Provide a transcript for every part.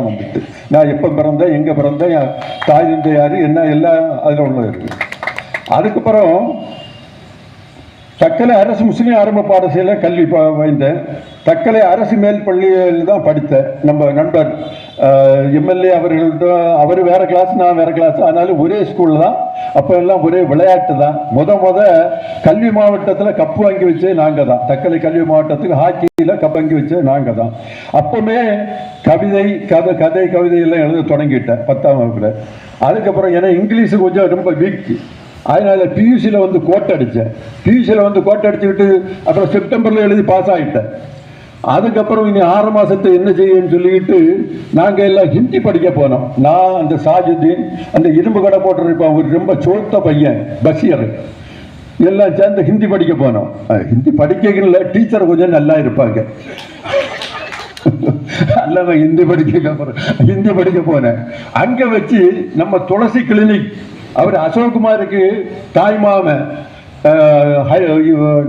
வந்துட்டு நான் எப்போ பிறந்தேன், எங்கே பிறந்தேன், தாய் தந்தை யார், என்ன எல்லாம் அதில் உள்ள இருக்கு. அதுக்கப்புறம் தக்கலை அரசு முஸ்லீம் ஆரம்ப பாடசாலை கல்வி வாய்ந்தேன். தக்கலை அரசு மேல் பள்ளியில் தான் படித்தேன். நம்ம நண்பர் எம்எல்ஏ அவர்கள்ட்ட, அவர் வேற கிளாஸ், நான் வேற கிளாஸ், ஆனாலும் ஒரே ஸ்கூல் தான். அப்போ எல்லாம் ஒரே விளையாட்டு தான். முத கல்வி மாவட்டத்தில் கப்பு வாங்கி வச்சே நாங்கள் தான். தக்கலை கல்வி மாவட்டத்துக்கு ஹாக்கியில் கப்பு வாங்கி வச்சே நாங்கள் தான். அப்பவுமே கவிதை எல்லாம் எழுத தொடங்கிட்டேன் 10ஆம் வகுப்புல. அதுக்கப்புறம் ஏன்னா இங்கிலீஷு கொஞ்சம் ரொம்ப வீக், அதனால பியூசியில் வந்து கோட்டை அடித்தேன். பியூசியில் வந்து கோட்டை அடிச்சுக்கிட்டு அப்புறம் செப்டம்பரில் எழுதி பாஸ் ஆகிட்டேன். அதுக்கப்புறம் இனி 6 மாதத்தை என்ன செய்யன்னு சொல்லிக்கிட்டு நாங்கள் எல்லாம் ஹிந்தி படிக்க போனோம். நான் அந்த சாஜுதீன், அந்த இரும்பு கடை போட்டிருப்பான் ஒரு ரொம்ப சோத்த பையன் பஷீர், எல்லாம் சேர்ந்து ஹிந்தி படிக்க போனோம். ஹிந்தி படிக்கல, டீச்சர் கொஞ்சம் நல்லா இருப்பாங்க. அல்ல ஹிந்தி படிக்க போனேன். அங்கே வச்சு நம்ம துளசி கிளினிக், அவர் அசோக்குமாருக்கு தாய் மாமன்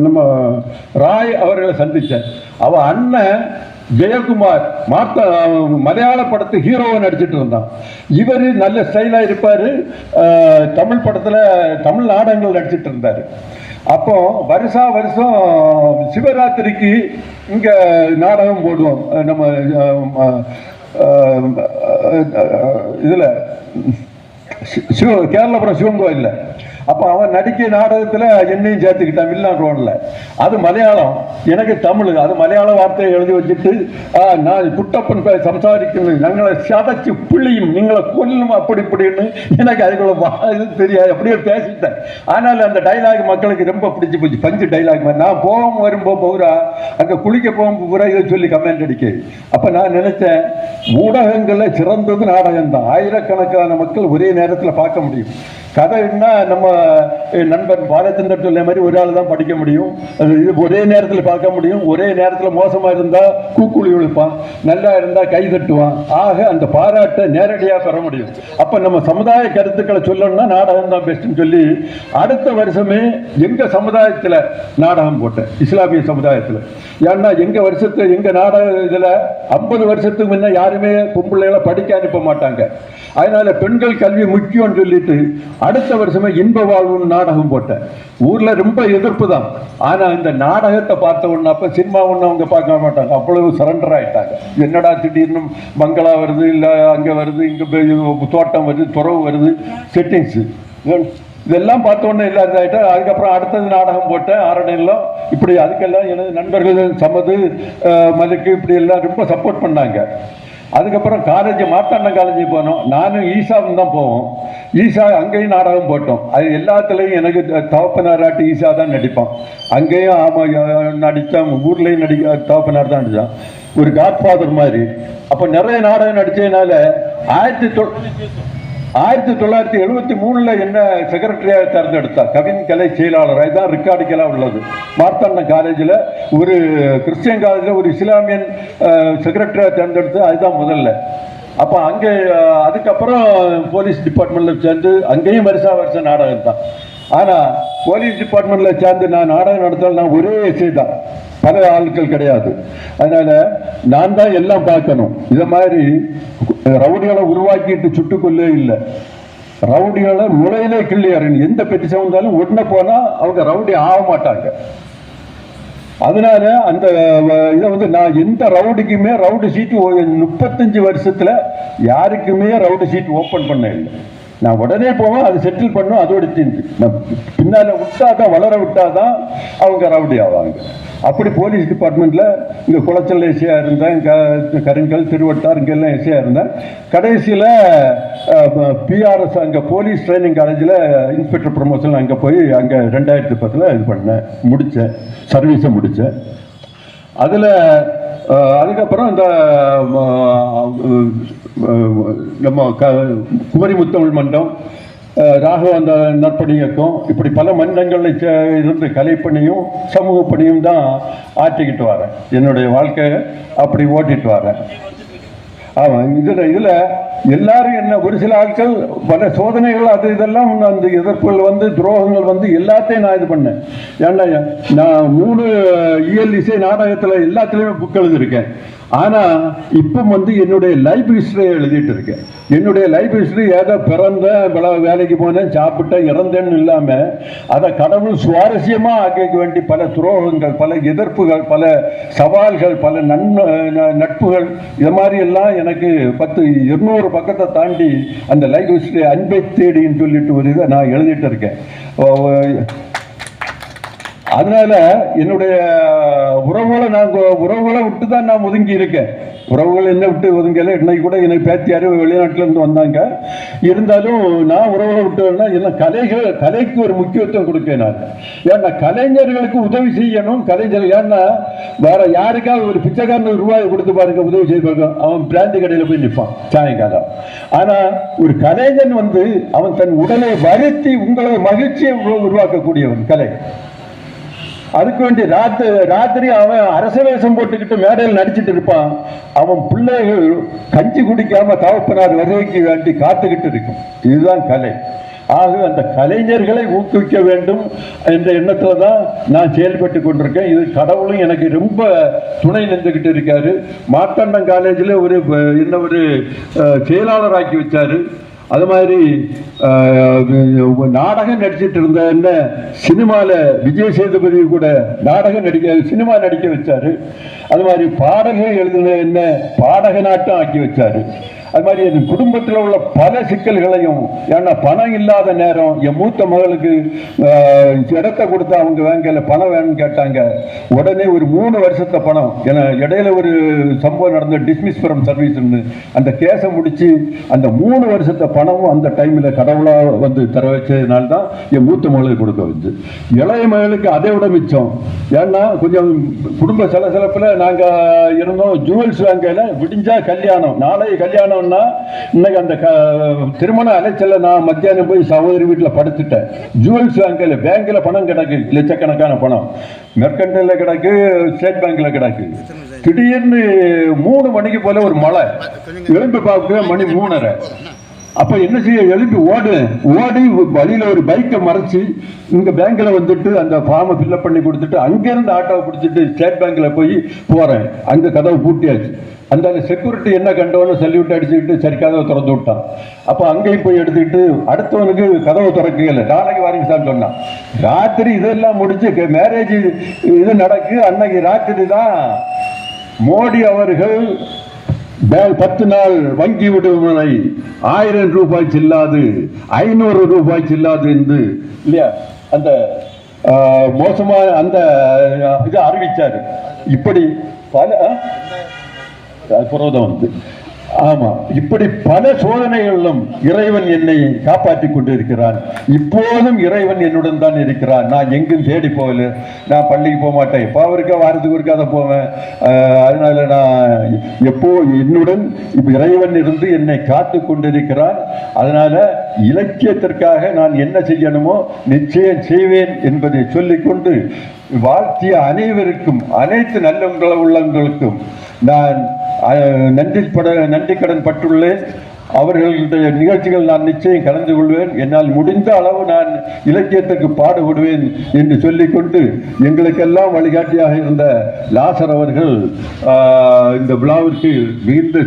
நம்ம ராய் அவர்களை சந்தித்தேன். அவ அண்ணன் ஜெயக்குமார் மலையாள படத்து ஹீரோவை நடிச்சிட்டு இருந்தான். இவர் நல்ல ஸ்டைலா இருப்பாரு, தமிழ் படத்துல தமிழ் நாடகங்கள் நடிச்சிட்டு இருந்தாரு. அப்போ வருஷம் சிவராத்திரிக்கு இங்க நாடகம் போடுவோம் நம்ம இதுல கேரளபுரம் சிவன் கோயில்ல. அப்போ அவன் நடிக்க நாடகத்தில் என்னையும் சேர்த்துக்கிட்டான் வில்லான் ரோனில். அது மலையாளம், எனக்கு தமிழ். அது மலையாள வார்த்தையை எழுதி வச்சுட்டு நான் குட்டப்பன் சம்சாரிக்கணும், நாங்களை சதைச்சு புள்ளியும் நீங்களை கொல்லும் அப்படி இப்படின்னு எனக்கு அதுக்குள்ள இது தெரியாது, அப்படியே பேசிட்டேன். ஆனால் அந்த டைலாக் மக்களுக்கு ரொம்ப பிடிச்சி போச்சு. பஞ்சு டைலாக் மாதிரி. நான் போகும் வரும்போது பூரா அங்கே குளிக்க போகும் பூரா இதை சொல்லி கமெண்ட் அடிக்க. அப்போ நான் நினைச்சேன், ஊடகங்களில் சிறந்தது நாடகம் தான். ஆயிரக்கணக்கான மக்கள் ஒரே நேரத்தில் பார்க்க முடியும். கதைன்னா நம்ம நண்பன் பாலச்சந்தர் சொல்ல மாதிரி ஒரு ஆள் தான் படிக்க முடியும். இது ஒரே நேரத்தில் பார்க்க முடியும். ஒரே நேரத்தில் மோசமாக இருந்தால் கூக்குழி விழுப்பான், நல்லா இருந்தால் கை தட்டுவான். ஆக அந்த பாராட்டை நேரடியாக பெற முடியும். அப்போ நம்ம சமுதாய கருத்துக்களை சொல்லணும்னா நாடகம் தான் பெஸ்ட்னு சொல்லி அடுத்த வருஷமே எங்கள் சமுதாயத்தில் நாடகம் போட்டேன், இஸ்லாமிய சமுதாயத்தில். ஏன்னா எங்கள் நாடக இதில் 50 வருஷத்துக்கு முன்ன யாருமே பொம்பளைகளை படிக்க அனுப்ப மாட்டாங்க. அதனால பெண்கள் கல்வி முக்கியம்னு சொல்லிட்டு அடுத்த வருஷமே இன்ப வாழ்வுன்னு நாடகம் போட்டேன். ஊர்ல ரொம்ப எதிர்ப்பு தான். ஆனா இந்த நாடகத்தை பார்த்த உடனே, அப்ப சினிமா ஒண்ணு அவங்க பார்க்க மாட்டாங்க, அவ்வளவு சரண்டர் ஆயிட்டாங்க. என்னடா திடீர்னு பங்களா வருது, இல்ல அங்க வருது, இங்க தோட்டம் வருது, துறவு வருது, செட்டிங்ஸ், இதெல்லாம் பார்த்த உடனே இல்லாத ஆகிட்டா. அதுக்கப்புறம் அடுத்தது நாடகம் போட்டேன் ஆரணிலம். இப்படி அதுக்கெல்லாம் எனது நண்பர்கள் சமது மலுக்கு இப்படி எல்லாம் ரொம்ப சப்போர்ட் பண்ணாங்க. அதுக்கப்புறம் காலேஜ் மார்த்தாண்டம் காலேஜுக்கு போனோம். நானும் ஈஷாவும் தான் போவோம். ஈஷா அங்கேயும் நாடகம் போட்டோம். அது எல்லாத்துலேயும் எனக்கு தவப்பனாராட்டி ஈஷா தான் நடிப்பான். அங்கேயும் ஆமாம் நடித்தான், ஊர்லேயும் தவப்பனார் தான் நடித்தான், ஒரு காட்ஃபாதர் மாதிரி. அப்போ நிறைய நாடகம் நடித்ததுனால 1973 என்ன செக்ரட்டரியாக தேர்ந்தெடுத்தார், கவின் கலை செயலாளர். இதுதான் ரெக்கார்டுக்கெல்லாம் உள்ளது. மார்த்தாண்டம் காலேஜில் ஒரு கிறிஸ்டியன் காலேஜில் ஒரு இஸ்லாமியன் செக்ரட்டரியாக தேர்ந்தெடுத்து, அதுதான் முதல்ல. அப்போ அங்கே அதுக்கப்புறம் போலீஸ் டிபார்ட்மெண்ட்டில் சேர்ந்து அங்கேயும் வருஷம் நாடகம் தான். ஆனால் போலீஸ் டிபார்ட்மெண்ட்டில் சேர்ந்து நான் நாடகம் நடத்தால் நான் ஒரே எஸ்ஐ தான், பல ஆட்கள் கிடையாது. அதனால நான் தான் எல்லாம் பார்க்கணும். இதை மாதிரி ரவுடிகளை உருவாக்கிட்டு சுட்டுக்கொள்ளே இல்லை, ரவுடிகளை முளையிலே கிள்ளியாருன்னு எந்த பெட்டிஷன் வந்தாலும் உடனே போனா அவங்க ரவுடி ஆக மாட்டாங்க. அதனால அந்த இதை வந்து நான் எந்த ரவுடிக்குமே ரவுடி சீட்டு 35 வருஷத்துல யாருக்குமே ரவுடி சீட் ஓப்பன் பண்ண இல்லை. நான் உடனே போவேன், அது செட்டில் பண்ணும், அதோட தீர்ந்து. பின்னால விட்டாதான், வளர விட்டாதான் அவங்க ரவுடி ஆவாங்க. அப்படி போலீஸ் டிபார்ட்மெண்ட்ல இங்கே குளச்சல் எஸ்ஐயா இருந்தேன், கருங்கல், திருவட்டார், இங்கெல்லாம் எஸ்ஐயா இருந்தேன். கடைசியில் பிஆர்எஸ் அங்கே போலீஸ் ட்ரைனிங் காலேஜில் இன்ஸ்பெக்டர் ப்ரமோஷன் அங்கே போய் அங்கே 2010 இது பண்ணேன், முடித்தேன், சர்வீஸை முடித்தேன். அதில் அதுக்கப்புறம் இந்த நம்ம குமரி முத்தமிழ் மன்றம், ராகவந்த நற்பணி இயக்கம், இப்படி பல மன்றங்களில் இருந்து கலைப்பணியும் சமூக பணியும் தான் ஆற்றிக்கிட்டு வரேன். என்னுடைய வாழ்க்கையை அப்படி ஓட்டிட்டு வரேன். ஆமாம், இதில் எல்லாரும் என்ன, ஒரு சில ஆட்கள் பல சோதனைகள் அது இதெல்லாம் அந்த எதிர்ப்புகள் வந்து துரோகங்கள் வந்து எல்லாத்தையும் நான் இது பண்ணேன். ஏன்னா நான் 3 இயல் இசை நாடகத்தில் எல்லாத்துலேயுமே புக் எழுதியிருக்கேன். ஆனா இப்ப என்னுடைய லைஃப் ஹிஸ்டரியை எழுதிட்டு இருக்கேன். என்னுடைய லைஃப் ஹிஸ்டரி ஏதோ பிறந்தேன், வேலைக்கு போனேன், சாப்பிட்டேன், இறந்தேன்னு இல்லாம அதை கடவுள் சுவாரஸ்யமா ஆக்க வேண்டி பல துரோகங்கள், பல எதிர்ப்புகள், பல சவால்கள், பல நட்புகள், இது மாதிரி எல்லாம் எனக்கு 200 பக்கத்தை தாண்டி அந்த லைஃப் ஹிஸ்டரி அன்பை தேடின்னு சொல்லிட்டு ஒரு இதை நான் எழுதிட்டு இருக்கேன். அதனால என்னுடைய உறவுகளை விட்டு தான் நான் ஒதுங்கி இருக்கேன். உறவுகள் என்ன விட்டு ஒதுங்கல. இன்னைக்கு கூட எனக்கு பேத்தியாரு வெளிநாட்டில இருந்து வந்தாங்க. இருந்தாலும் நான் உறவுகளை விட்டு எல்லாம் கலைக்கு ஒரு முக்கியத்துவம் கொடுக்கேன் நான். ஏன்னா கலைஞர்களுக்கு உதவி செய்யணும். கலைஞர் ஏன்னா வேற யாருக்காவது ஒரு பிச்சைக்காரன் ரூபாய் கொடுத்து பாருங்க, உதவி செய்து பாருங்க, அவன் பிராந்தி கடையில் போய் நிற்பான் சாயங்காலம். ஆனா ஒரு கலைஞன் அவன் தன் உடலை வருத்தி உங்களது மகிழ்ச்சியை உருவாக்கக்கூடியவன் கலை. அதுக்கு வேண்டி ராத்திரி அவன் அரச வேஷம் போட்டுக்கிட்டு மேடையில் நடிச்சிட்டு இருப்பான். அவன் பிள்ளைகள் கஞ்சி குடிக்காம தகப்பனார் வருகைக்கு வேண்டி காத்துக்கிட்டு இருக்கும். இதுதான் கலை. ஆக அந்த கலைஞர்களை ஊக்குவிக்க வேண்டும் என்ற எண்ணத்துல தான் நான் செயல்பட்டு கொண்டிருக்கேன். இது கடவுளும் எனக்கு ரொம்ப துணை நின்றுகிட்டு இருக்காரு. மார்த்தாண்டம் காலேஜில் ஒரு செயலாளராக்கி வச்சாரு. அது மாதிரி நாடகம் நடிச்சிட்டு இருந்த என்ன சினிமால விஜய் சேதுபதி கூட சினிமா நடிக்க வச்சாரு. அது மாதிரி பாடல்கள் எழுதின என்ன பாடக நாட்டம் ஆக்கி வச்சாரு. அது மாதிரி என் குடும்பத்தில் உள்ள பல சிக்கல்களையும், ஏன்னா பணம் இல்லாத நேரம் என் மூத்த மகளுக்கு இடத்தை கொடுத்து அவங்க வேங்கல பணம் வேணும்னு கேட்டாங்க. உடனே ஒரு 3 வருஷத்தை பணம், ஏன்னா இடையில ஒரு சம்பவம் நடந்த டிஸ்மிஸ் ஃப்ரம் சர்வீஸ் அந்த கேஸை முடிச்சு அந்த 3 வருஷத்தை பணமும் அந்த டைம்ல கடவுளா தர வச்சதுனால தான் என் மூத்த மகளுக்கு கொடுக்க வந்து. இளைய மகளுக்கு அதை விட மிச்சம். ஏன்னா கொஞ்சம் குடும்ப சலசலப்புல நாங்க இருந்தோம். ஜுவல்ஸ் வேங்கல விடிஞ்சா கல்யாணம், நாளை கல்யாணம். இன்னைக்கு அந்த திருமண அலைச்சல நான் மத்தியானம் போய் சகோதரி வீட்டில் படுத்துட்டேன். ஜுவல்ஸ் பேங்க்ல பணம் கிடக்கு, லட்சக்கணக்கான பணம் மெர்கண்டைல கிடக்கு, ஸ்டேட் பேங்க்ல கிடக்கு. திடீர்னு 3 மணிக்கு போல ஒரு மழை, எழும்பி பார்க்க மணி 3:30. அப்ப என்ன செய்ய, எழுப்பி ஓடி வழியில ஒரு பைக்கை மறைச்சு இங்க பேங்க்ல அந்த ஃபார்மை ஃபில்அப் பண்ணி கொடுத்துட்டு அங்கிருந்து ஆட்டோவை பிடிச்சிட்டு ஸ்டேட் பேங்க்ல போறேன். அங்க கதவு பூட்டியாச்சு. அந்த செக்யூரிட்டி என்ன கண்டவனு சல்யூட் அடிச்சுக்கிட்டு சரி கதவை திறந்து விட்டான். அப்ப அங்கேயும் போய் எடுத்துக்கிட்டு அடுத்தவனுக்கு கதவை திறக்கல, நாளைக்கு வாரிங்க சார் சொன்னான். ராத்திரி இதெல்லாம் முடிச்சு மேரேஜ் இது நடக்கு. அன்னைக்கு ராத்திரி தான் மோடி அவர்கள் 10 நாள் வங்கி விடுமுறை, 1000 ரூபாய் செல்லாது, 500 ரூபாய் செல்லாது என்று இல்லையா அந்த மோசமா அந்த இது அறிவிச்சாரு. இப்படி பல புரோதம் ஆமா, இப்படி பல சோதனைகளிலும் இறைவன் என்னை காப்பாற்றி கொண்டிருக்கிறான். இப்போதும் இறைவன் என்னுடன் தான் இருக்கிறான். நான் எங்கும் தேடி போகல. நான் பள்ளிக்கு போக மாட்டேன். இப்போ அவருக்கா வாரத்துக்கு ஒருக்கா தான் போவேன். அதனால நான் எப்போ என்னுடன் இறைவன் இருந்து என்னை காத்து கொண்டிருக்கிறான். அதனால இலக்கியத்திற்காக நான் என்ன செய்யணுமோ நிச்சயம் செய்வேன் என்பதை சொல்லிக்கொண்டு வாழ்த்திய அனைவருக்கும், அனைத்து நல்ல உள்ளங்களுக்கும் நான் நன்றி கடன் பட்டுள்ளேன். அவர்களுடைய நிகழ்ச்சிகள் நான் நிச்சயம் கலந்து கொள்வேன். என்னால் முடிந்த அளவு நான் இலக்கியத்துக்கு பாடுபடுவேன் என்று சொல்லிக்கொண்டு எங்களுக்கெல்லாம் வழிகாட்டியாக இருந்த லாசர் அவர்கள் இந்த விழாவிற்கு மிகுந்த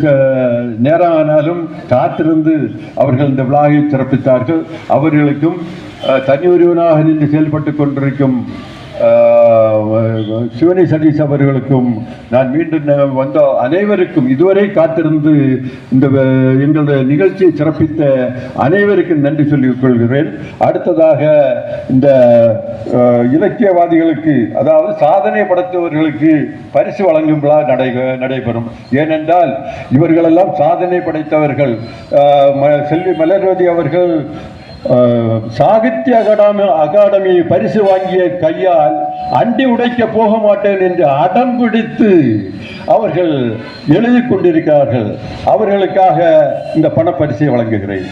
நேரம் ஆனாலும் காத்திருந்து அவர்கள் இந்த விழாவை சிறப்பித்தார்கள். அவர்களுக்கும் தனியொருவனாக நின்று செயல்பட்டு கொண்டிருக்கும் சிவனி சதீஷ் அவர்களுக்கும் நான் மீண்டும் வந்த அனைவருக்கும், இதுவரை காத்திருந்து இந்த எங்களுடைய நிகழ்ச்சியை சிறப்பித்த அனைவருக்கும் நன்றி சொல்லிக் கொள்கிறேன். அடுத்ததாக இந்த இலக்கியவாதிகளுக்கு, அதாவது சாதனை படைத்தவர்களுக்கு பரிசு வழங்கும் விழா நடைபெறும். ஏனென்றால் இவர்களெல்லாம் சாதனை படைத்தவர்கள். செல்வி மலர்வதி அவர்கள் சாகித்ய அகாடமி பரிசு வாங்கிய கையால் அண்டி உடைக்க போக மாட்டேன் என்று அடம் பிடித்து அவர்கள் எழுதி கொண்டிருக்கிறார்கள். அவர்களுக்காக இந்த பணப்பரிசை வழங்குகிறேன்.